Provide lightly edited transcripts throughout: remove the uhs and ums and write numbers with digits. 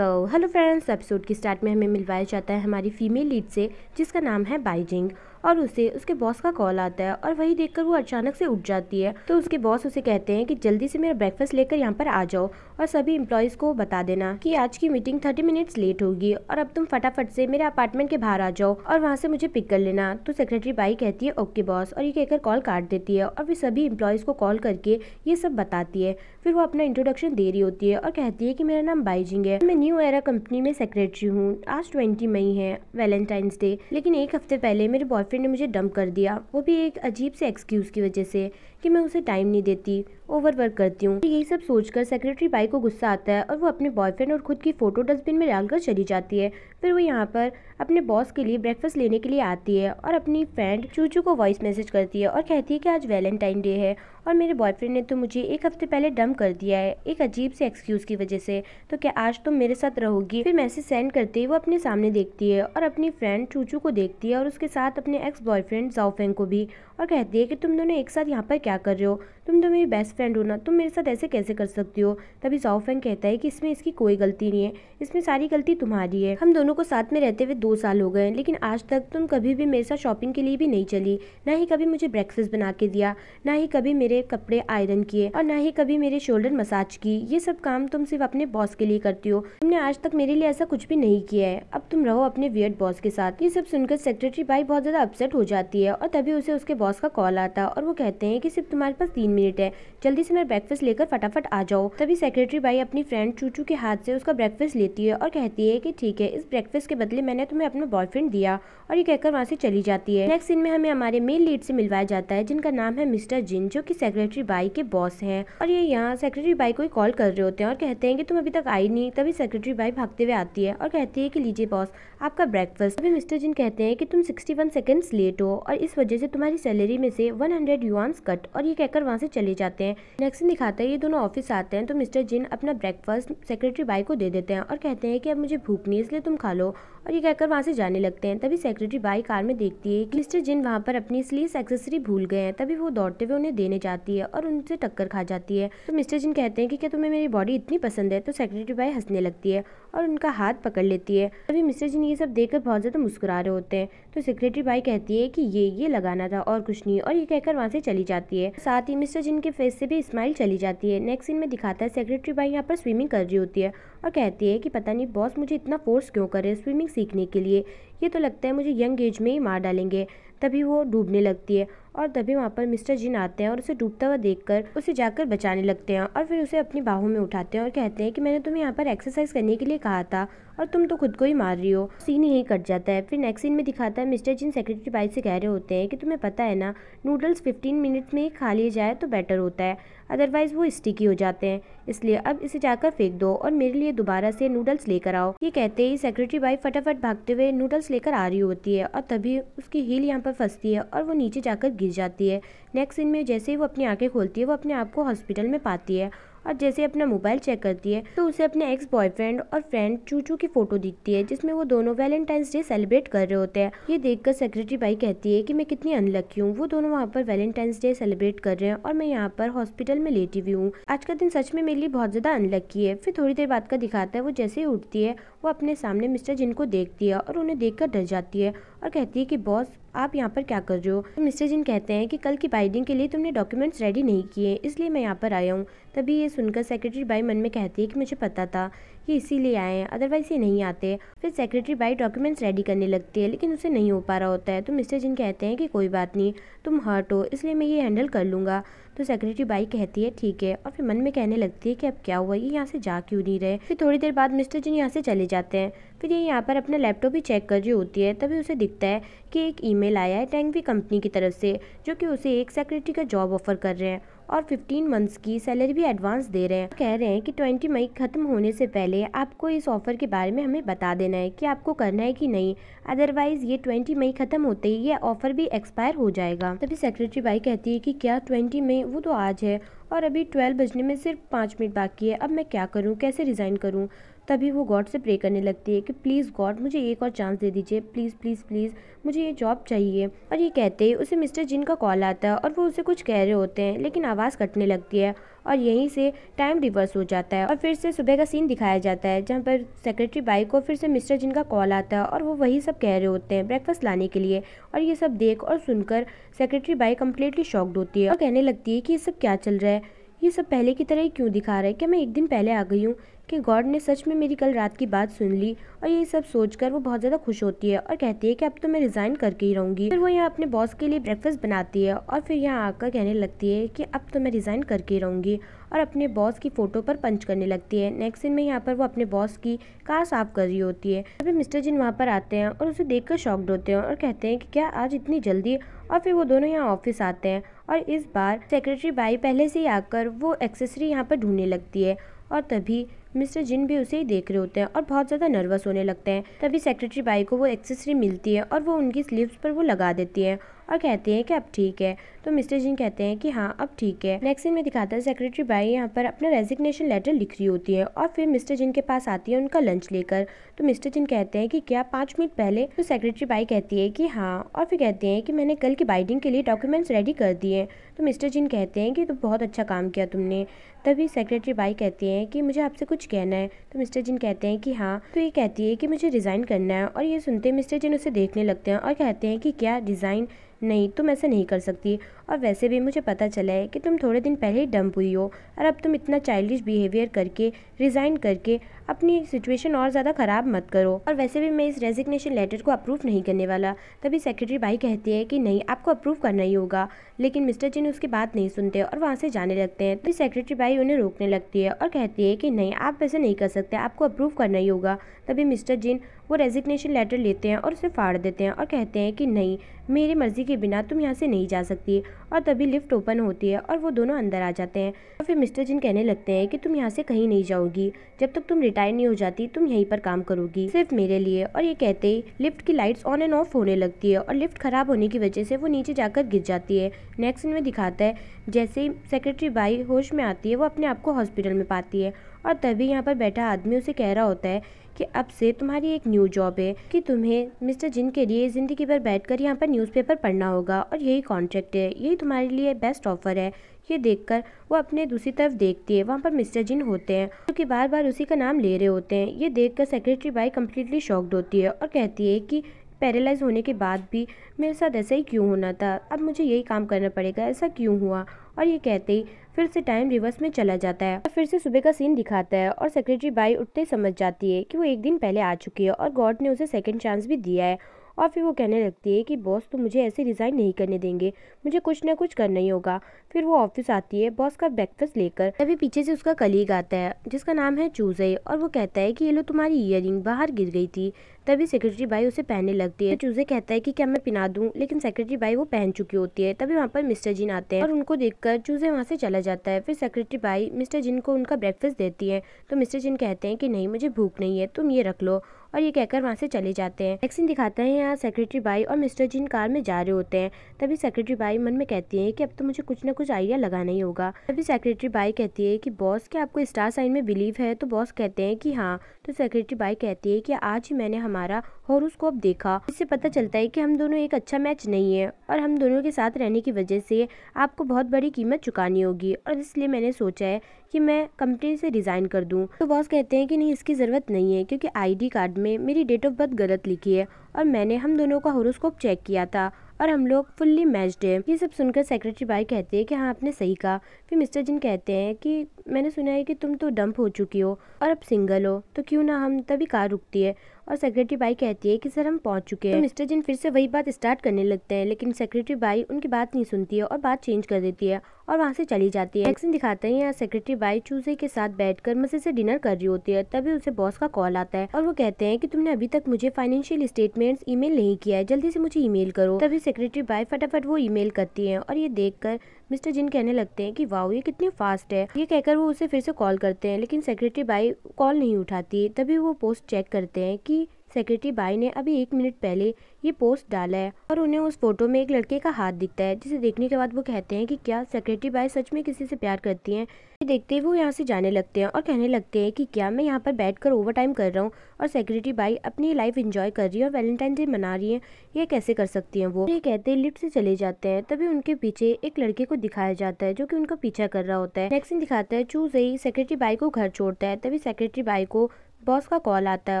Hello friends, episode की start में हमें मिलवाया जाता है हमारी फीमेल लीड से, जिसका नाम है बाईजिंग। और उसे उसके बॉस का कॉल आता है और वही देखकर वो अचानक से उठ जाती है। तो उसके बॉस उसे कहते हैं कि जल्दी से मेरा ब्रेकफास्ट लेकर यहाँ पर आ जाओ और सभी एम्प्लॉयज को बता देना कि आज की मीटिंग 30 मिनट्स लेट होगी और अब तुम फटाफट से मेरे अपार्टमेंट के बाहर आ जाओ और वहाँ से मुझे पिक कर लेना। तो सेक्रेटरी बाई कहती है ओके बॉस, और ये कहकर कॉल काट देती है और फिर सभी एम्प्लॉयज को कॉल करके ये सब बताती है। फिर वो अपना इंट्रोडक्शन दे रही होती है और कहती है कि मेरा नाम बाईजिंग है, मैं न्यू एरा कंपनी में सेक्रेटरी हूँ। आज 20 मई है, वैलेंटाइंस डे, लेकिन एक हफ्ते पहले मेरे बॉयफ्रेंड ने मुझे डंप कर दिया, वो भी एक अजीब से एक्सक्यूज की वजह से कि मैं उसे टाइम नहीं देती, ओवर वर्क करती हूँ। यही सब सोचकर सेक्रेटरी बाई को गुस्सा आता है और वो अपने बॉयफ्रेंड और खुद की फोटो डस्टबिन में डालकर चली जाती है। फिर वो यहाँ पर अपने बॉस के लिए ब्रेकफास्ट लेने के लिए आती है और अपनी फ्रेंड चूचू को वॉइस मैसेज करती है और कहती है कि आज वैलेंटाइन डे है और मेरे बॉयफ्रेंड ने तो मुझे एक हफ्ते पहले डंप कर दिया है एक अजीब से एक्सक्यूज की वजह से, तो क्या आज तुम मेरे साथ रहोगी। फिर मैसेज सेंड करते ही वो अपने सामने देखती है और अपनी फ्रेंड चूचू को देखती है और उसके साथ अपने एक्स बॉयफ्रेंड जाओफेंग को भी, और कहती है कि तुम दोनों एक साथ यहाँ पर क्या कर रहे हो, तुम तो मेरी बेस्ट फ्रेंड हो ना, तुम मेरे साथ ऐसे कैसे कर सकती हो। तभी जाओफेंग कहता है कि इसमें इसकी कोई गलती नहीं है, इसमें सारी गलती तुम्हारी है। हम दोनों को साथ में रहते हुए 2 साल हो गए, लेकिन आज तक तुम कभी भी मेरे साथ शॉपिंग के लिए भी नहीं चली, ना ही कभी मुझे ब्रेकफास्ट बना के दिया, ना ही कभी मेरे कपड़े आयरन किए और ना ही कभी मेरे शोल्डर मसाज की। ये सब काम तुम सिर्फ अपने बॉस के लिए करती हो, तुमने आज तक मेरे लिए ऐसा कुछ भी नहीं किया है, अब तुम रहो अपने वियर्ड बॉस के साथ। ये सब सुनकर सेक्रेटरी बाई बहुत ज्यादा अपसेट हो जाती है और तभी उसे उसके बॉस का कॉल आता है और वो कहते हैं कि सिर्फ तुम्हारे पास 3 मिनट है, जल्दी से मेरा ब्रेकफास्ट लेकर फटाफट आ जाओ। तभी सेक्रेटरी बाई अपनी फ्रेंड चूचू के हाथ से उसका ब्रेकफास्ट लेती है और कहती है कि ठीक है, इस ब्रेकफास्ट के बदले मैंने तुम्हें अपना बॉयफ्रेंड दिया, और ये कहकर वहाँ से चली जाती है। नेक्स्ट सीन में हमें हमारे मेल लीड से मिलवाया जाता है, जिनका नाम है मिस्टर जिन, जो कि सेक्रेटरी बाई के बॉस हैं। और ये यहाँ सेक्रेटरी बाई को कॉल कर रहे होते हैं और कहते हैं कि तुम अभी तक आई नहीं। तभी सेक्रेटरी बाई भागते हुए आती है और कहती है कि लीजिए बॉस, आपका ब्रेकफास्ट। तभी मिस्टर जिन कहते हैं कि तुम 61 सेकंड्स लेट हो और इस वजह से तुम्हारी सैलरी में से 100 युआन्स कट, और ये कहकर वहाँ से चले जाते हैं। नेक्स्ट दिखाता है ये दोनों ऑफिस आते हैं तो मिस्टर जिन अपना ब्रेकफास्ट सेक्रेटरी बाई को दे देते हैं और कहते हैं कि अब मुझे भूख नहीं, इसलिए तुम खा लो, और ये कहकर वहाँ से जाने लगते हैं। तभी सेक्रेटरी बाई कार में देखती है कि मिस्टर जिन वहाँ पर अपनी स्लीव्स एक्सेसरी भूल गए हैं। तभी वो दौड़ते हुए उन्हें देने जाती है और उनसे टक्कर खा जाती है। तो मिस्टर जिन कहते हैं कि क्या तुम्हें मेरी बॉडी इतनी पसंद है। तो सेक्रेटरी बाई हंसने लगती है और उनका हाथ पकड़ लेती है। तभी मिस्टर जिन ये सब देखकर बहुत ज्यादा मुस्कुरा रहे होते हैं। तो सेक्रेटरी बाई कहती है कि ये लगाना था और कुछ नहीं, और ये कहकर वहाँ से चली जाती है। साथ ही मिस्टर जिन के फेस से भी स्माइल चली जाती है। नेक्स्ट सीन में दिखाता है सेक्रेटरी बाई यहाँ पर स्विमिंग कर रही होती है और कहती है कि पता नहीं बॉस मुझे इतना फोर्स क्यों करे स्विमिंग सीखने के लिए, ये तो लगता है मुझे यंग एज में ही मार डालेंगे। तभी वो डूबने लगती है और तभी वहाँ पर मिस्टर जिन आते हैं और उसे डूबता हुआ देखकर उसे जाकर बचाने लगते हैं और फिर उसे अपनी बाहों में उठाते हैं और कहते हैं कि मैंने तुम्हें यहाँ पर एक्सरसाइज करने के लिए कहा था और तुम तो खुद को ही मार रही हो। सीन यही कट जाता है। फिर नेक्स्ट सीन में दिखाता है मिस्टर जिन सेक्रेटरी बाई से कह रहे होते हैं कि तुम्हें पता है ना, नूडल्स 15 मिनट में ही खा लिए जाए तो बेटर होता है, अदरवाइज वो स्टिकी हो जाते हैं, इसलिए अब इसे जाकर फेंक दो और मेरे लिए दोबारा से नूडल्स लेकर आओ। ये कहते ही सेक्रेटरी बाई फटाफट भागते हुए नूडल्स लेकर आ रही होती है और तभी उसकी हील यहाँ पर फंसती है और वो नीचे जाकर गिर जाती है। नेक्स्ट सीन में जैसे ही वो अपनी आंखें खोलती है वो अपने आप को हॉस्पिटल में पाती है और जैसे अपना मोबाइल चेक करती है तो उसे अपने एक्स बॉयफ्रेंड और फ्रेंड चूचू की फोटो दिखती है, जिसमें वो दोनों वैलेंटाइंस डे सेलिब्रेट कर रहे होते हैं। ये देखकर सेक्रेटरी बाई कहती है कि मैं कितनी अनलकी हूँ, वो दोनों वहाँ पर वैलेंटाइंस डे सेलिब्रेट कर रहे हैं और मैं यहाँ पर हॉस्पिटल में लेटी हुई हूँ। आज का दिन सच में मेरे लिए बहुत ज्यादा अनलकी है। फिर थोड़ी देर बाद का दिखाता है वो जैसे ही उठती है वो अपने सामने मिस्टर जिन को देखती है और उन्हें देखकर डर जाती है और कहती है कि बॉस आप यहाँ पर क्या कर रहे हो। तो मिस्टर जिन कहते हैं कि कल की बाइंडिंग के लिए तुमने डॉक्यूमेंट्स रेडी नहीं किए, इसलिए मैं यहाँ पर आया हूँ। तभी ये सुनकर सेक्रेटरी बाई मन में कहती है कि मुझे पता था ये इसीलिए आए हैं, अदरवाइज ये नहीं आते। फिर सेक्रेटरी बाई डॉक्यूमेंट्स रेडी करने लगती है लेकिन उसे नहीं हो पा रहा होता है। तो मिस्टर जिन कहते हैं कि कोई बात नहीं, तुम हर्ट हो इसलिए मैं ये हैंडल कर लूँगा। तो सेक्रेटरी बाई कहती है ठीक है, और फिर मन में कहने लगती है कि अब क्या हुआ, ये यहाँ से जा क्यों नहीं रहे। फिर थोड़ी देर बाद मिस्टर जिन यहाँ से चले जाते हैं। फिर ये यहाँ पर अपना लैपटॉप भी चेक कर रही होती है। तभी उसे दिखता है कि एक ईमेल आया है टेंगवी कंपनी की तरफ से, जो कि उसे एक सेक्रेटरी का जॉब ऑफर कर रहे हैं और 15 मंथ्स की सैलरी भी एडवांस दे रहे हैं। कह रहे हैं कि 20 मई खत्म होने से पहले आपको इस ऑफर के बारे में हमें बता देना है कि आपको करना है कि नहीं, अदरवाइज ये 20 मई खत्म होते ही ये ऑफर भी एक्सपायर हो जाएगा। तभी सेक्रेटरी बाई कहती है कि क्या 20 मई, वो तो आज है और अभी 12 बजने में सिर्फ 5 मिनट बाकी है, अब मैं क्या करूँ, कैसे रिजाइन करूँ। तभी वो गॉड से प्रे करने लगती है कि प्लीज़ गॉड मुझे एक और चांस दे दीजिए, प्लीज़ प्लीज़ प्लीज़ मुझे ये जॉब चाहिए। और ये कहते ही उसे मिस्टर जिन का कॉल आता है और वो उसे कुछ कह रहे होते हैं, लेकिन आवाज़ कटने लगती है और यहीं से टाइम रिवर्स हो जाता है और फिर से सुबह का सीन दिखाया जाता है, जहाँ पर सेक्रेटरी बाई को फिर से मिस्टर जिन का कॉल आता है और वो वही सब कह रहे होते हैं ब्रेकफास्ट लाने के लिए। और ये सब देख और सुनकर सेक्रेटरी बाई कम्प्लीटली शॉक्ड होती है और कहने लगती है कि ये सब क्या चल रहा है, ये सब पहले की तरह ही क्यों दिखा रहा है, क्या मैं एक दिन पहले आ गई हूँ, कि गॉड ने सच में मेरी कल रात की बात सुन ली। और ये सब सोचकर वो बहुत ज़्यादा खुश होती है और कहती है कि अब तो मैं रिज़ाइन करके ही रहूँगी। फिर वो यहाँ अपने बॉस के लिए ब्रेकफास्ट बनाती है और फिर यहाँ आकर कहने लगती है कि अब तो मैं रिज़ाइन करके ही रहूँगी और अपने बॉस की फ़ोटो पर पंच करने लगती है। नेक्स्ट सीन में यहाँ पर वो अपने बॉस की कार साफ कर रही होती है। तभी मिस्टर जिन वहाँ पर आते हैं और उसे देखकर शॉक्ड होते हैं और कहते हैं कि क्या आज इतनी जल्दी। और फिर वो दोनों यहाँ ऑफिस आते हैं और इस बार सेक्रेटरी बाई पहले से ही आकर वो एक्सेसरी यहाँ पर ढूंढने लगती है और तभी मिस्टर जिन भी उसे ही देख रहे होते हैं और बहुत ज़्यादा नर्वस होने लगते हैं। तभी सेक्रेटरी बाई को वो एक्सेसरी मिलती है और वो उनकी स्लीव्स पर वो लगा देती है और कहते हैं कि अब ठीक है। तो मिस्टर जिन कहते हैं कि हाँ अब ठीक है। नेक्स्ट सीन में दिखाता है सेक्रेटरी बाई यहाँ पर अपना रेजिग्नेशन लेटर लिख रही होती है और फिर मिस्टर जिन के पास आती है उनका लंच लेकर। तो मिस्टर जिन कहते हैं कि क्या 5 मिनट पहले। तो सेक्रेटरी बाई कहती है कि हाँ और फिर कहते हैं कि मैंने कल की बाइंडिंग के लिए डॉक्यूमेंट्स रेडी कर दिए। तो मिस्टर जिन कहते हैं कि तो बहुत अच्छा काम किया तुमने। तभी सेक्रेटरी बाई कहती हैं कि मुझे आपसे कुछ कहना है। तो मिस्टर जिन कहते हैं कि हाँ। तो ये कहती है कि मुझे रिज़ाइन करना है और ये सुनते मिस्टर जिन उसे देखने लगते हैं और कहते हैं कि क्या रिज़ाइन, नहीं तुम ऐसा नहीं कर सकती, और वैसे भी मुझे पता चला है कि तुम थोड़े दिन पहले ही डंप हुई हो और अब तुम इतना चाइल्डिश बिहेवियर करके रिज़ाइन करके अपनी सिचुएशन और ज़्यादा ख़राब मत करो, और वैसे भी मैं इस रेजिग्नेशन लेटर को अप्रूव नहीं करने वाला। तभी सेक्रेटरी बाई कहती है कि नहीं आपको अप्रूव करना ही होगा, लेकिन मिस्टर जिन उसकी बात नहीं सुनते और वहाँ से जाने लगते हैं। तो सेक्रेटरी बाई उन्हें रोकने लगती है और कहती है कि नहीं आप ऐसे नहीं कर सकते, आपको अप्रूव करना ही होगा। तभी मिस्टर जिन वो रेजिग्नेशन लेटर लेते हैं और उसे फाड़ देते हैं और कहते हैं कि नहीं मेरी मर्जी के बिना तुम यहाँ से नहीं जा सकती। और तभी लिफ्ट ओपन होती है और वो दोनों अंदर आ जाते हैं और फिर मिस्टर जिन कहने लगते हैं कि तुम यहाँ से कहीं नहीं जाओगी, जब तक तुम रिटायर नहीं हो जाती तुम यहीं पर काम करोगी सिर्फ मेरे लिए। और ये कहते ही लिफ्ट की लाइट्स ऑन एंड ऑफ होने लगती है और लिफ्ट खराब होने की वजह से वो नीचे जाकर गिर जाती है। नेक्स्ट सीन में दिखाता है जैसे ही सेक्रेटरी बाई होश में आती है वो अपने आप को हॉस्पिटल में पाती है और तभी यहाँ पर बैठा आदमी उसे कह रहा होता है कि अब से तुम्हारी एक न्यू जॉब है कि तुम्हें मिस्टर जिन के लिए ज़िंदगी भर बैठकर यहाँ पर न्यूज़पेपर पढ़ना होगा और यही कॉन्ट्रैक्ट है, यही तुम्हारे लिए बेस्ट ऑफर है। ये देखकर वो अपने दूसरी तरफ देखती है, वहाँ पर मिस्टर जिन होते हैं जो कि बार बार उसी का नाम ले रहे होते हैं। ये देखकर सेक्रेटरी बाई कम्प्लीटली शॉक्ड होती है और कहती है कि पैरालाइज होने के बाद भी मेरे साथ ऐसा ही क्यों होना था, अब मुझे यही काम करना पड़ेगा, ऐसा क्यों हुआ। और ये कहते ही फिर से टाइम रिवर्स में चला जाता है और फिर से सुबह का सीन दिखाता है और सेक्रेटरी बाई उठते ही समझ जाती है कि वो एक दिन पहले आ चुकी है और गॉड ने उसे सेकंड चांस भी दिया है। और फिर वो कहने लगती है कि बॉस तो मुझे ऐसे रिज़ाइन नहीं करने देंगे, मुझे कुछ ना कुछ करना ही होगा। फिर वो ऑफिस आती है बॉस का ब्रेकफास्ट लेकर। तभी पीछे से उसका कलीग आता है जिसका नाम है चूजे और वो कहता है कि ये लो तुम्हारी ईयरिंग बाहर गिर गई थी। तभी सेक्रेटरी बाई उसे पहनने लगती है। चूजे कहता है कि क्या मैं पहना दूं, लेकिन सेक्रेटरी बाई वो पहन चुकी होती है। तभी वहाँ पर मिस्टर जिन आते हैं और उनको देखकर चूजे वहाँ से चला जाता है। फिर सेक्रेटरी बाई मिस्टर जिन को उनका ब्रेकफास्ट देती है तो मिस्टर जिन कहते हैं कि नहीं मुझे भूख नहीं है, तुम ये रख लो, और ये कहकर वहाँ से चले जाते हैं। नेक्स्ट सीन दिखाता है यहाँ सेक्रेटरी बाई और मिस्टर जिन कार में जा रहे होते हैं। तभी सेक्रेटरी बाई मन में कहती है कि अब तो मुझे कुछ ना कुछ आइडिया लगाना ही होगा। तभी सेक्रेटरी बाई कहती है कि बॉस क्या आपको स्टार साइन में बिलीव है। तो बॉस कहते हैं कि हाँ। तो सेक्रेटरी बाई कहती है कि आज ही मैंने हमारा हॉरोस्कोप देखा, इससे पता चलता है कि हम दोनों एक अच्छा मैच नहीं है और हम दोनों के साथ रहने की वजह से आपको बहुत बड़ी कीमत चुकानी होगी, और इसलिए मैंने सोचा है कि मैं कंपनी से रिज़ाइन कर दूं। तो बॉस कहते हैं कि नहीं इसकी ज़रूरत नहीं है, क्योंकि आईडी कार्ड में मेरी डेट ऑफ बर्थ गलत लिखी है और मैंने हम दोनों का हॉरोस्कोप चेक किया था और हम लोग फुल्ली मैच्ड है। ये सब सुनकर सेक्रेटरी बाई कहते हैं कि हाँ आपने सही कहा। फिर मिस्टर जिन कहते हैं कि मैंने सुना है कि तुम तो डंप हो चुकी हो और अब सिंगल हो, तो क्यों ना हम। तभी कार रुकती है और सेक्रेटरी बाई कहती है कि सर हम पहुंच चुके हैं। तो मिस्टर जिन फिर से वही बात स्टार्ट करने लगते हैं, लेकिन सेक्रेटरी बाई उनकी बात नहीं सुनती है और बात चेंज कर देती है और वहाँ से चली जाती है। एक्शन दिखाते हैं यहाँ सेक्रेटरी बाई चूजे के साथ बैठकर मजे से डिनर कर रही होती है। तभी उसे बॉस का कॉल आता है और वो कहते हैं कि तुमने अभी तक मुझे फाइनेंशियल स्टेटमेंट्स ईमेल नहीं किया है, जल्दी से मुझे ईमेल करो। तभी सेक्रेटरी बाई फटाफट वो ईमेल करती है और ये देखकर मिस्टर जिन कहने लगते हैं कि वाओ ये कितनी फास्ट है। ये कहकर वो उसे फिर से कॉल करते हैं, लेकिन सेक्रेटरी बाई कॉल नहीं उठाती। तभी वो पोस्ट चेक करते हैं कि सेक्रेटरी बाई ने अभी 1 मिनट पहले ये पोस्ट डाला है और उन्हें उस फोटो में एक लड़के का हाथ दिखता है, जिसे देखने के बाद वो कहते हैं कि क्या सेक्रेटरी बाई सच में किसी से प्यार करती हैं। ये देखते ही वो यहाँ से जाने लगते हैं और कहने लगते हैं कि क्या मैं यहाँ पर बैठकर ओवर टाइम कर रहा हूँ और सेक्रेटरी बाई अपनी लाइफ एंजॉय कर रही है और वैलेंटाइन डे मना रही है, ये कैसे कर सकती हैं वो। ये कहते लिफ्ट से चले जाते हैं, तभी उनके पीछे एक लड़के को दिखाया जाता है जो कि उनका पीछा कर रहा होता है। नेक्स्ट सीन दिखाता है चू ज़ेई सेक्रेटरी बाई को घर छोड़ता है, तभी सेक्रेटरी बाई को बॉस का कॉल आता है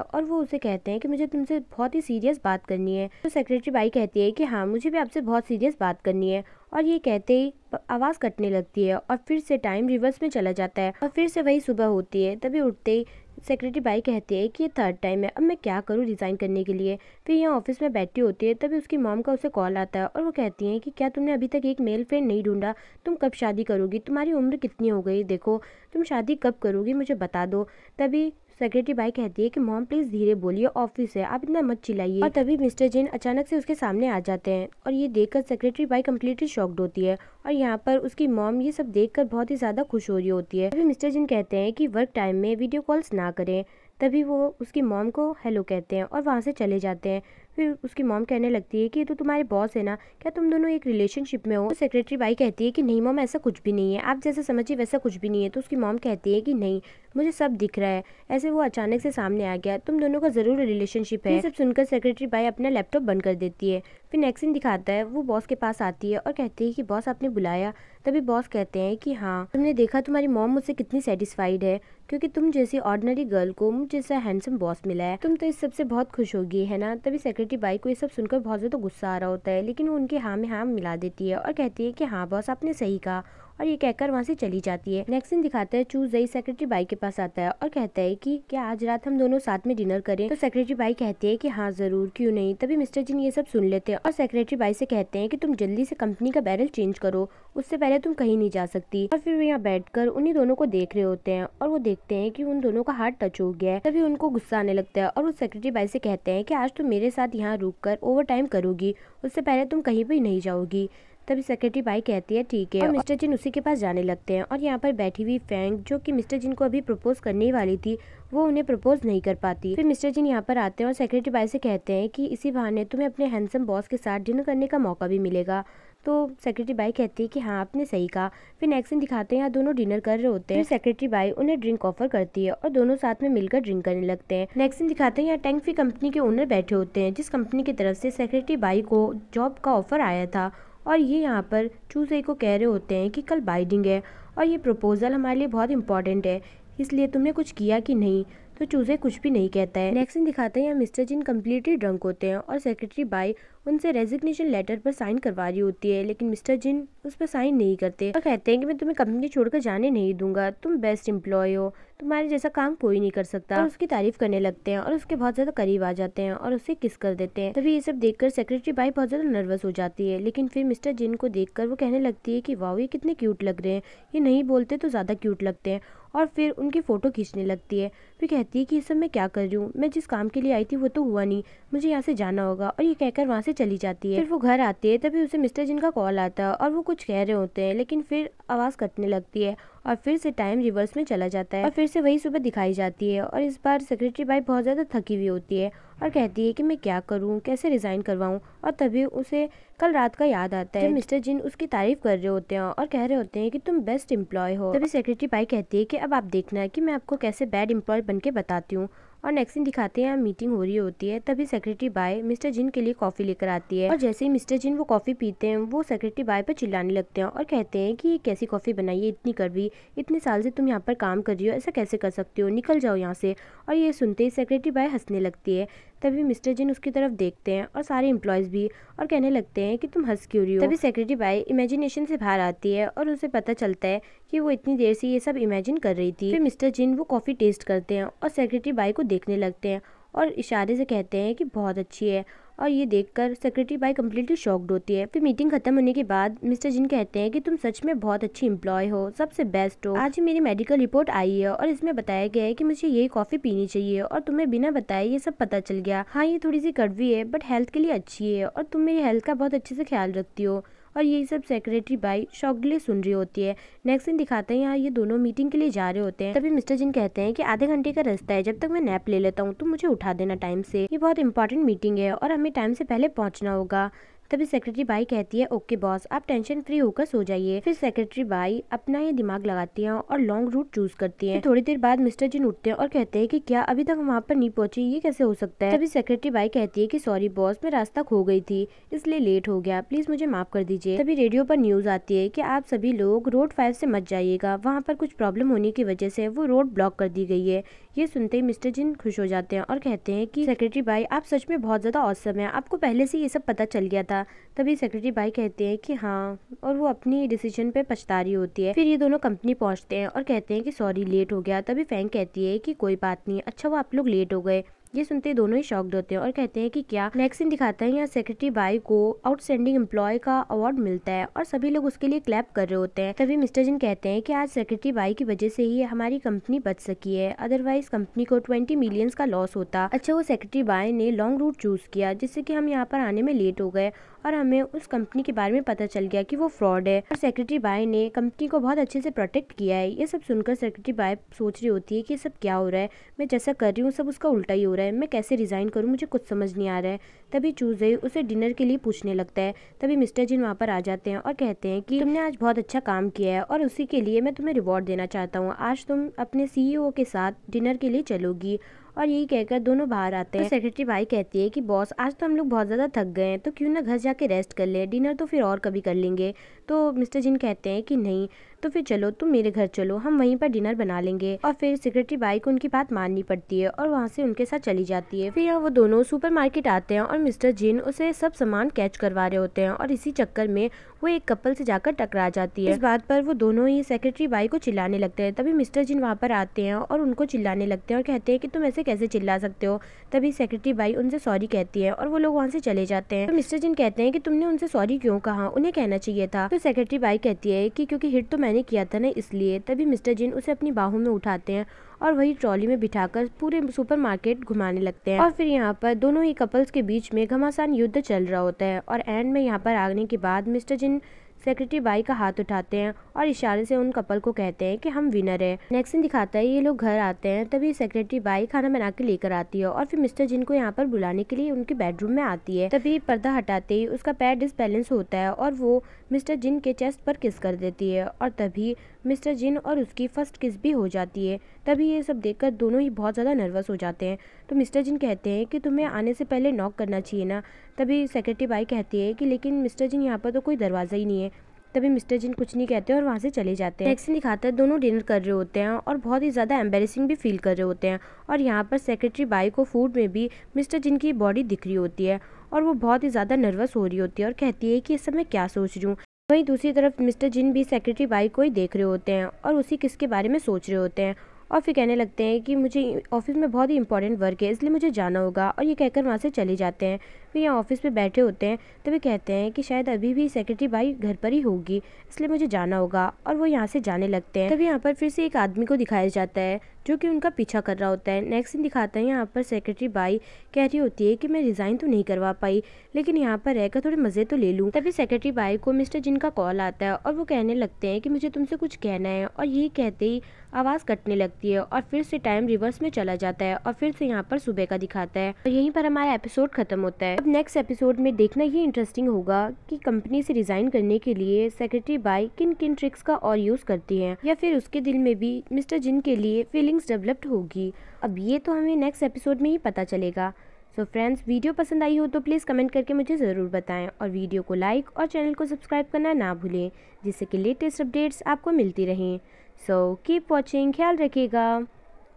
और वो उसे कहते हैं कि मुझे तुमसे बहुत ही सीरियस बात करनी है। तो सेक्रेटरी बाई कहती है कि हाँ, मुझे भी आपसे बहुत सीरियस बात करनी है। और ये कहते ही आवाज़ कटने लगती है और फिर से टाइम रिवर्स में चला जाता है और फिर से वही सुबह होती है। तभी उठते ही सेक्रेटरी बाई कहती है कि ये 3rd टाइम है, अब मैं क्या करूँ रिज़ाइन करने के लिए। फिर यहाँ ऑफिस में बैठी होती है, तभी उसकी मॉम का उसे कॉल आता है और वो कहती हैं कि क्या तुमने अभी तक एक मेल फ्रेंड नहीं ढूंढा, तुम कब शादी करोगी, तुम्हारी उम्र कितनी हो गई, देखो तुम शादी कब करोगी, मुझे बता दो। तभी सेक्रेटरी बाई कहती है कि मॉम प्लीज़ धीरे बोलिए, ऑफिस है, आप इतना मत चिल्लाइए। और तभी मिस्टर जिन अचानक से उसके सामने आ जाते हैं और ये देखकर सेक्रेटरी बाई कम्प्लीटली शॉक्ड होती है और यहाँ पर उसकी मॉम ये सब देखकर बहुत ही ज़्यादा खुश हो रही होती है। तभी मिस्टर जिन कहते हैं कि वर्क टाइम में वीडियो कॉल्स ना करें। तभी वो उसकी मॉम को हेलो कहते हैं और वहाँ से चले जाते हैं। फिर उसकी मॉम कहने लगती है कि ये तो तुम्हारे बॉस है ना, क्या तुम दोनों एक रिलेशनशिप में हो। तो सेक्रेटरी बाई कहती है कि नहीं मॉम, ऐसा कुछ भी नहीं है, आप जैसा समझिए वैसा कुछ भी नहीं है। तो उसकी मॉम कहती है कि नहीं, मुझे सब दिख रहा है, ऐसे वो अचानक से सामने आ गया, तुम दोनों का ज़रूर रिलेशनशिप है। ये सब सुनकर सेक्रेटरी बाई अपना लैपटॉप बंद कर देती है। फिर नेक्स्ट सीन दिखाता है वो बॉस के पास आती है और कहती है कि बॉस आपने बुलाया। तभी बॉस कहते हैं कि हाँ, तुमने देखा तुम्हारी मॉम मुझसे कितनी सेटिस्फाइड है, क्योंकि तुम जैसी ऑर्डिनरी गर्ल को मुझ जैसा हैंडसम बॉस मिला है, तुम तो इस सब से बहुत खुश होगी, है ना। तभी सेक्रेटरी बाई को ये सब सुनकर बहुत ज़्यादा गुस्सा आ रहा होता है, लेकिन वो उनके हाँ में हाँ मिला देती है और कहती है कि हाँ बॉस, आपने सही कहा, और ये कहकर वहाँ से चली जाती है। नेक्स्ट दिन दिखाता है चू ज़ेई सेक्रेटरी बाई के पास आता है और कहता है कि क्या आज रात हम दोनों साथ में डिनर करें। तो सेक्रेटरी बाई कहती है कि हाँ जरूर, क्यों नहीं। तभी मिस्टर जिन ये सब सुन लेते हैं और सेक्रेटरी बाई से कहते हैं कि तुम जल्दी से कंपनी का बैरल चेंज करो, उससे पहले तुम कहीं नहीं जा सकती। और फिर वो यहाँ बैठकर उन्हीं दोनों को देख रहे होते हैं और वो देखते हैं कि उन दोनों का हाथ टच हो गया है। तभी उनको गुस्सा आने लगता है और वो सेक्रेटरी बाई से कहते हैं कि आज तुम मेरे साथ यहाँ रुक कर ओवर टाइम करोगी, उससे पहले तुम कहीं भी नहीं जाओगी। तभी सेक्रेटरी बाई कहती है ठीक है, और मिस्टर जिन उसी के पास जाने लगते हैं। और यहाँ पर बैठी हुई फैंग, जो कि मिस्टर जिन को अभी प्रपोज करने वाली थी, वो उन्हें प्रपोज नहीं कर पाती। फिर मिस्टर जिन यहाँ पर आते हैं और सेक्रेटरी बाई से कहते हैं कि इसी बहाने तुम्हें अपने हैंडसम बॉस के साथ डिनर करने का मौका भी मिलेगा। तो सेक्रेटरी बाई कहती है कि हाँ आपने सही कहा। फिर नेक्स्ट दिन दिखाते हैं यहाँ दोनों डिनर कर रहे होते हैं। फिर सेक्रेटरी बाई उन्हें ड्रिंक ऑफर करती है और दोनों साथ में मिलकर ड्रिंक करने लगते हैं। नेक्स्ट दिन दिखाते हैं यहाँ टैंक फ्री कंपनी के ओनर बैठे होते हैं, जिस कंपनी की तरफ से सेक्रेटरी बाई को जॉब का ऑफर आया था। और ये यहाँ पर चू ज़ेई को कह रहे होते हैं कि कल बाइडिंग है और ये प्रपोजल हमारे लिए बहुत इंपॉर्टेंट है, इसलिए तुमने कुछ किया कि नहीं। तो चू ज़ेई कुछ भी नहीं कहता है। नेक्स्ट दिन दिखाते हैं यहाँ मिस्टर जिन कम्प्लीटली ड्रंक होते हैं और सेक्रेटरी बाई उनसे रेजिग्नेशन लेटर पर साइन करवा रही होती है, लेकिन मिस्टर जिन उस पर साइन नहीं करते और कहते हैं कि मैं तुम्हें कंपनी छोड़कर जाने नहीं दूंगा, तुम बेस्ट एम्प्लॉय हो, तुम्हारे जैसा काम कोई नहीं कर सकता। और उसकी तारीफ करने लगते हैं और उसके बहुत ज्यादा करीब आ जाते हैं और उसे किस कर देते हैं। तभी ये सब देखकर सेक्रेटरी बाई बहुत ज्यादा नर्वस हो जाती है, लेकिन फिर मिस्टर जिन को देखकर वो कहने लगती है कि वाओ ये कितने क्यूट लग रहे हैं, ये नहीं बोलते तो ज्यादा क्यूट लगते हैं। और फिर उनकी फ़ोटो खींचने लगती है। फिर कहती है कि ये सब मैं क्या कर रही हूँ, मैं जिस काम के लिए आई थी वो तो हुआ नहीं, मुझे यहाँ से जाना होगा। और ये कहकर वहाँ से चली जाती है। फिर वो घर आती है, तभी उसे मिस्टर जिन का कॉल आता है और वो कुछ कह रहे होते हैं, लेकिन फिर आवाज़ कटने लगती है और फिर से टाइम रिवर्स में चला जाता है और फिर से वही सुबह दिखाई जाती है। और इस बार सेक्रेटरी बाई बहुत ज़्यादा थकी हुई होती है और कहती है कि मैं क्या करूँ, कैसे रिज़ाइन करवाऊँ। और तभी उसे कल रात का याद आता है जब मिस्टर जिन उसकी तारीफ कर रहे होते हैं और कह रहे होते हैं कि तुम बेस्ट एम्प्लॉय हो। तभी सेक्रेटरी बाई कहती है कि अब आप देखना है कि मैं आपको कैसे बैड एम्प्लॉय बन के बताती हूँ। और नेक्स्ट दिन दिखाते हैं यहाँ मीटिंग हो रही होती है। तभी सेक्रेटरी बाई मिस्टर जिन के लिए कॉफ़ी लेकर आती है और जैसे ही मिस्टर जिन वो कॉफ़ी पीते हैं, वो सेक्रेटरी बाई पर चिल्लाने लगते हैं और कहते हैं कि ये कैसी कॉफ़ी बनाई है, इतनी कड़वी, इतने साल से तुम यहाँ पर काम कर रही हो, ऐसा कैसे कर सकती हो, निकल जाओ यहाँ से। और ये सुनते ही सेक्रेटरी बाई हंसने लगती है। तभी मिस्टर जिन उसकी तरफ देखते हैं और सारे एम्प्लॉयज़ भी, और कहने लगते हैं कि तुम हंस क्यों रही हो। तभी सेक्रेटरी बाई इमेजिनेशन से बाहर आती है और उसे पता चलता है कि वो इतनी देर से ये सब इमेजिन कर रही थी। फिर मिस्टर जिन वो कॉफ़ी टेस्ट करते हैं और सेक्रेटरी बाई को देखने लगते हैं और इशारे से कहते हैं कि बहुत अच्छी है। और ये देखकर सेक्रेटरी बाई कम्प्लीटली शॉक्ड होती है। फिर मीटिंग खत्म होने के बाद मिस्टर जिन कहते हैं कि तुम सच में बहुत अच्छी एम्प्लॉय हो, सबसे बेस्ट हो। आज ही मेरी मेडिकल रिपोर्ट आई है और इसमें बताया गया है कि मुझे यही कॉफ़ी पीनी चाहिए और तुम्हें बिना बताए ये सब पता चल गया। हाँ ये थोड़ी सी कड़वी है बट हेल्थ के लिए अच्छी है और तुम मेरी हेल्थ का बहुत अच्छे से ख्याल रखती हो। और यही सब सेक्रेटरी बाई शॉकली सुन रही होती है। नेक्स्ट सीन दिखाते हैं यहाँ ये दोनों मीटिंग के लिए जा रहे होते हैं। तभी मिस्टर जिन कहते हैं कि आधे घंटे का रास्ता है, जब तक मैं नैप ले लेता हूँ तो मुझे उठा देना टाइम से, ये बहुत इंपॉर्टेंट मीटिंग है और हमें टाइम से पहले पहुंचना होगा। तभी सेक्रेटरी बाई कहती है ओके बॉस, आप टेंशन फ्री होकर सो जाइए। फिर सेक्रेटरी बाई अपना ये दिमाग लगाती हैं और लॉन्ग रूट चूज करती हैं। थोड़ी देर बाद मिस्टर जिन उठते हैं और कहते हैं कि क्या अभी तक वहाँ पर नहीं पहुंची, ये कैसे हो सकता है। तभी सेक्रेटरी बाई कहती है कि सॉरी बॉस, मैं रास्ता खो गई थी इसलिए लेट हो गया, प्लीज मुझे माफ कर दीजिए। तभी रेडियो पर न्यूज आती है कि आप सभी लोग रोड 5 से मत जाइएगा, वहाँ पर कुछ प्रॉब्लम होने की वजह से वो रोड ब्लॉक कर दी गई है। ये सुनते ही मिस्टर जिन खुश हो जाते हैं और कहते हैं कि सेक्रेटरी बाई आप सच में बहुत ज्यादा औसम है, आपको पहले से ये सब पता चल गया था। तभी सेक्रेटरी बाई कहते हैं कि हाँ, और वो अपनी डिसीजन पे पछता रही होती है। फिर ये दोनों कंपनी पहुंचते हैं और कहते हैं कि सॉरी लेट हो गया। तभी फैंग कहती है कि कोई बात नहीं, अच्छा वो आप लोग लेट हो गए। ये सुनते दोनों ही शॉक्ड होते हैं और कहते हैं कि क्या। नेक्स्ट सीन दिखाता है यहाँ सेक्रेटरी बाई को आउटस्टैंडिंग एम्प्लॉय का अवार्ड मिलता है और सभी लोग उसके लिए क्लैप कर रहे होते हैं। तभी मिस्टर जिन कहते हैं कि आज सेक्रेटरी बाई की वजह से ही हमारी कंपनी बच सकी है, अदरवाइज कंपनी को 20 मिलियंस का लॉस होता। अच्छा वो सेक्रेटरी बाई ने लॉन्ग रूट चूज किया जिससे कि हम यहाँ पर आने में लेट हो गए और हमें उस कंपनी के बारे में पता चल गया कि वो फ्रॉड है और सेक्रेटरी बाई ने कंपनी को बहुत अच्छे से प्रोटेक्ट किया है। ये सब सुनकर सेक्रेटरी बाई सोच रही होती है कि सब क्या हो रहा है, मैं जैसा कर रही हूँ सब उसका उल्टा ही हो रहा है, मैं कैसे रिजाइन करूँ, मुझे कुछ समझ नहीं आ रहा है। तभी चूजे उसे डिनर के लिए पूछने लगता है। तभी मिस्टर जिन वहाँ पर आ जाते हैं और कहते हैं कि तुमने आज बहुत अच्छा काम किया है और उसी के लिए मैं तुम्हें रिवॉर्ड देना चाहता हूँ, आज तुम अपने CEO के साथ डिनर के लिए चलोगी। और यही कहकर दोनों बाहर आते हैं। तो सेक्रेटरी बाई कहती है कि बॉस आज तो हम लोग बहुत ज़्यादा थक गए हैं, तो क्यों ना घर जाके रेस्ट कर ले, डिनर तो फिर और कभी कर लेंगे। तो मिस्टर जिन कहते हैं कि नहीं, तो फिर चलो तुम मेरे घर चलो, हम वहीं पर डिनर बना लेंगे। और फिर सेक्रेटरी बाई को उनकी बात माननी पड़ती है और वहाँ से उनके साथ चली जाती है। फिर यहाँ वो दोनों सुपरमार्केट आते हैं और मिस्टर जिन उसे सब सामान कैच करवा रहे होते हैं और इसी चक्कर में वो एक कपल से जाकर टकरा जाती है। इस बात पर वो दोनों ही सेक्रेटरी बाई को चिल्लाने लगते हैं। तभी मिस्टर जिन वहाँ पर आते हैं और उनको चिल्लाने लगते हैं और कहते हैं कि तुम ऐसे कैसे चिल्ला सकते हो। तभी सेक्रेटरी बाई उनसे सॉरी कहती है और वो लोग वहाँ से चले जाते हैं। तो मिस्टर जिन कहते हैं कि तुमने उनसे सॉरी क्यों कहा, उन्हें कहना चाहिए था। तो सेक्रेटरी बाई कहती है कि क्योंकि हिट तो मैंने किया था ना, इसलिए। तभी मिस्टर जिन उसे अपनी बाहों में उठाते हैं और वही ट्रॉली में बिठाकर पूरे सुपरमार्केट घुमाने लगते हैं। और फिर यहाँ पर दोनों ही कपल्स के बीच में घमासान युद्ध चल रहा होता है और एंड में यहाँ पर आने के बाद मिस्टर जिन सेक्रेटरी बाई का हाथ उठाते हैं और इशारे से उन कपल को कहते हैं कि हम विनर है। नेक्स्ट सीन दिखाता है ये लोग घर आते हैं। तभी सेक्रेटरी बाई खाना बना के लेकर आती है और फिर मिस्टर जिन को यहाँ पर बुलाने के लिए उनके बेडरूम में आती है। तभी पर्दा हटाते ही उसका पैर डिसबैलेंस होता है और वो मिस्टर जिन के चेस्ट पर किस कर देती है और तभी मिस्टर जिन और उसकी फर्स्ट किस भी हो जाती है। तभी ये सब देखकर दोनों ही बहुत ज़्यादा नर्वस हो जाते हैं। तो मिस्टर जिन कहते हैं कि तुम्हें आने से पहले नॉक करना चाहिए ना। तभी सेक्रेटरी बाई कहती है कि लेकिन मिस्टर जिन यहाँ पर तो कोई दरवाज़ा ही नहीं है। तभी मिस्टर जिन कुछ नहीं कहते और वहाँ से चले जाते हैं। नेक्स्ट सीन दिखाता है दोनों डिनर कर रहे होते हैं और बहुत ही ज़्यादा एम्बेरसिंग भी फील कर रहे होते हैं और यहाँ पर सेक्रेटरी बाई को फूड में भी मिस्टर जिन की बॉडी दिख रही होती है और वो बहुत ही ज़्यादा नर्वस हो रही होती है और कहती है कि इस समय क्या सोच रही हूँ। वहीं दूसरी तरफ मिस्टर जिन भी सेक्रेटरी बाई को ही देख रहे होते हैं और उसी किस के बारे में सोच रहे होते हैं और फिर कहने लगते हैं कि मुझे ऑफिस में बहुत ही इंपॉर्टेंट वर्क है इसलिए मुझे जाना होगा और ये कहकर वहाँ से चले जाते हैं। फिर यहाँ ऑफिस पे बैठे होते हैं तभी कहते हैं कि शायद अभी भी सेक्रेटरी बाई घर पर ही होगी इसलिए मुझे जाना होगा और वो यहाँ से जाने लगते हैं। तभी यहाँ पर फिर से एक आदमी को दिखाया जाता है जो कि उनका पीछा कर रहा होता है। नेक्स्ट सीन दिखाता है यहाँ पर सेक्रेटरी बाई कह रही होती है कि मैं रिज़ाइन तो नहीं करवा पाई लेकिन यहाँ पर रहकर थोड़े मज़े तो ले लूँ। तभी सेक्रेटरी बाई को मिस्टर जिन का कॉल आता है और वो कहने लगते हैं कि मुझे तुमसे कुछ कहना है और यही कहते ही आवाज़ कटने लगती है और फिर से टाइम रिवर्स में चला जाता है और फिर से यहाँ पर सुबह का दिखाता है और यहीं पर हमारा एपिसोड खत्म होता है। अब नेक्स्ट एपिसोड में देखना ये इंटरेस्टिंग होगा कि कंपनी से रिजाइन करने के लिए सेक्रेटरी बाई किन किन ट्रिक्स का और यूज करती हैं या फिर उसके दिल में भी मिस्टर जिन के लिए फीलिंग्स डेवलप्ड होगी। अब ये तो हमें नेक्स्ट एपिसोड में ही पता चलेगा। सो फ्रेंड्स, वीडियो पसंद आई हो तो प्लीज़ कमेंट करके मुझे ज़रूर बताएं और वीडियो को लाइक और चैनल को सब्सक्राइब करना ना भूलें जिससे कि लेटेस्ट अपडेट्स आपको मिलती रहें। सो कीप वॉचिंग, ख्याल रखिएगा,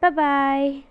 बाय बाय।